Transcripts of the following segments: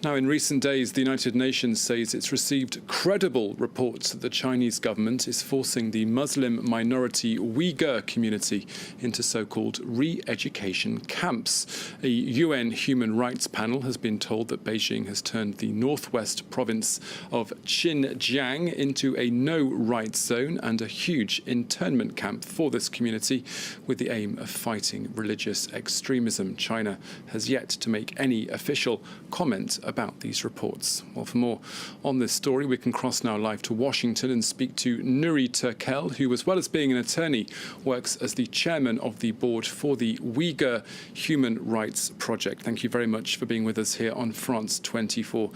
Now, in recent days, the United Nations says it's received credible reports that the Chinese government is forcing the Muslim minority Uyghur community into so-called re-education camps. A UN human rights panel has been told that Beijing has turned the northwest province of Xinjiang into a no-rights zone and a huge internment camp for this community with the aim of fighting religious extremism. China has yet to make any official comment about these reports. Well, for more on this story, we can cross now live to Washington and speak to Nuri Turkel, who, as well as being an attorney, works as the chairman of the board for the Uyghur Human Rights Project. Thank you very much for being with us here on France 24.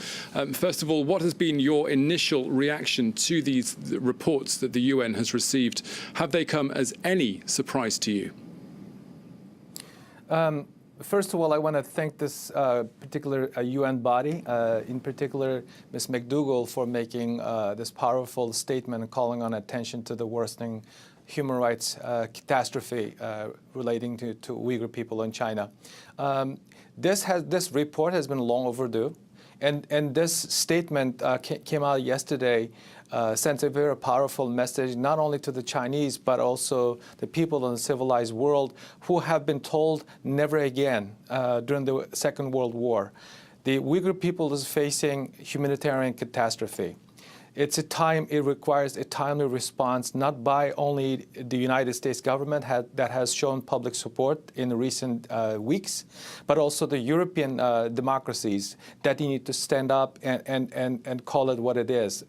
First of all, what has been your initial reaction to these reports that the UN has received? Have they come as any surprise to you? First of all, I want to thank this particular UN body, in particular Ms. McDougall, for making this powerful statement calling on attention to the worsening human rights catastrophe relating to Uyghur people in China. This report has been long overdue, and this statement came out yesterday. Sends a very powerful message not only to the Chinese but also the people in the civilized world who have been told never again during the Second World War. The Uyghur people is facing humanitarian catastrophe. It requires a timely response, not by only the United States government that has shown public support in recent weeks, but also the European democracies that need to stand up and call it what it is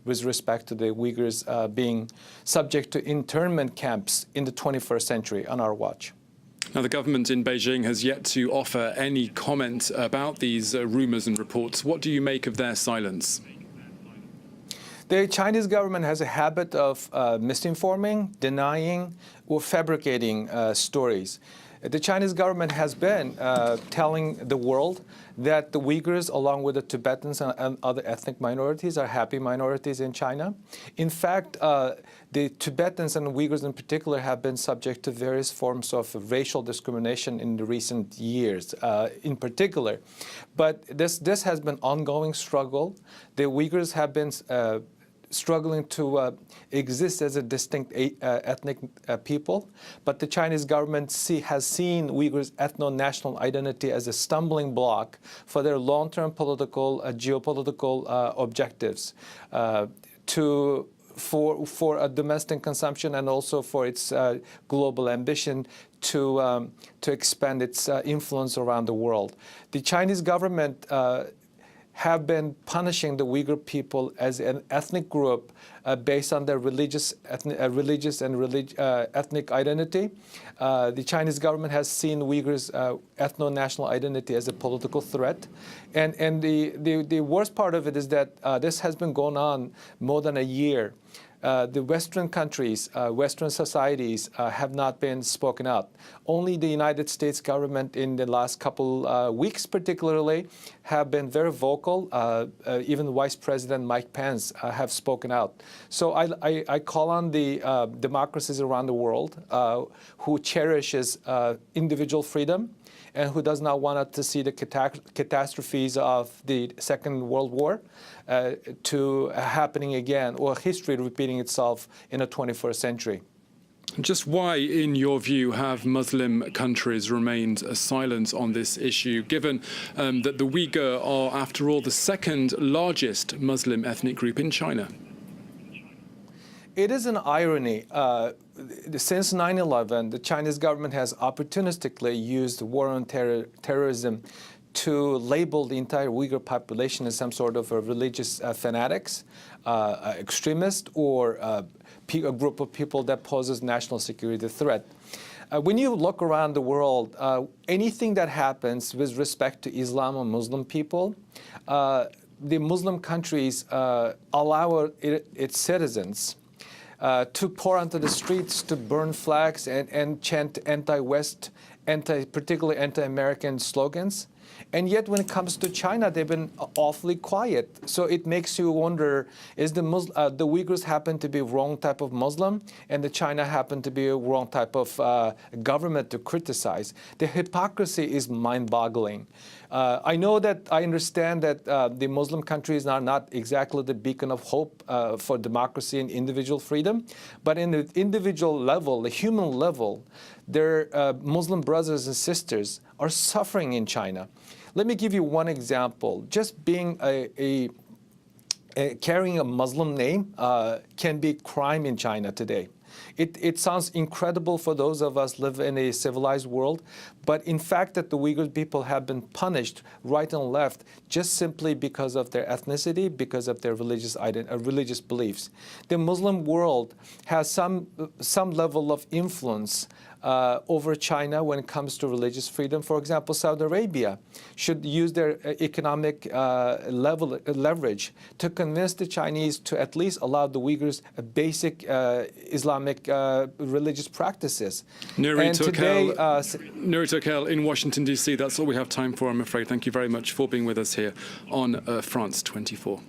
with respect to the Uyghurs being subject to internment camps in the 21st century on our watch. Now, the government in Beijing has yet to offer any comment about these rumors and reports. What do you make of their silence? The Chinese government has a habit of misinforming, denying, or fabricating stories. The Chinese government has been telling the world that the Uyghurs, along with the Tibetans and other ethnic minorities, are happy minorities in China. In fact, the Tibetans and Uyghurs in particular have been subject to various forms of racial discrimination in the recent years, in particular. But this has been an ongoing struggle. The Uyghurs have been struggling to exist as a distinct ethnic people, but the Chinese government has seen Uyghurs' ethno-national identity as a stumbling block for their long-term political, geopolitical objectives for a domestic consumption and also for its global ambition to expand its influence around the world. The Chinese government have been punishing the Uyghur people as an ethnic group based on their religious and ethnic identity. The Chinese government has seen Uyghurs' ethno-national identity as a political threat. And the worst part of it is that this has been going on more than a year. The Western countries, Western societies have not been spoken out. Only the United States government in the last couple weeks particularly have been very vocal. Even Vice President Mike Pence have spoken out. So I call on the democracies around the world who cherishes individual freedom and who does not want to see the catastrophes of the Second World War to happening again, or history repeating itself in the 21st century. Just why, in your view, have Muslim countries remained silent on this issue, given that the Uyghur are, after all, the second largest Muslim ethnic group in China? It is an irony. Since 9/11, the Chinese government has opportunistically used war on terrorism to label the entire Uyghur population as some sort of a religious fanatics, extremist, or a group of people that poses national security threat. When you look around the world, anything that happens with respect to Islam or Muslim people, the Muslim countries allow its citizens to pour onto the streets, to burn flags and chant anti-West, particularly anti-American slogans. And yet when it comes to China, they've been awfully quiet. So it makes you wonder, is the Uyghurs happen to be wrong type of Muslim, and the China happen to be a wrong type of government to criticize? The hypocrisy is mind-boggling. I understand that the Muslim countries are not exactly the beacon of hope for democracy and individual freedom, but in the individual level, the human level, their Muslim brothers and sisters are suffering in China. Let me give you one example. Just being carrying a Muslim name can be crime in China today. It sounds incredible for those of us live in a civilized world, but in fact that the Uyghur people have been punished right and left just simply because of their ethnicity, because of their religious beliefs. The Muslim world has some level of influence over China when it comes to religious freedom. For example, Saudi Arabia should use their economic leverage to convince the Chinese to at least allow the Uyghurs basic Islamic religious practices. Nuri Tokel in Washington, D.C. That's all we have time for, I'm afraid. Thank you very much for being with us here on France 24.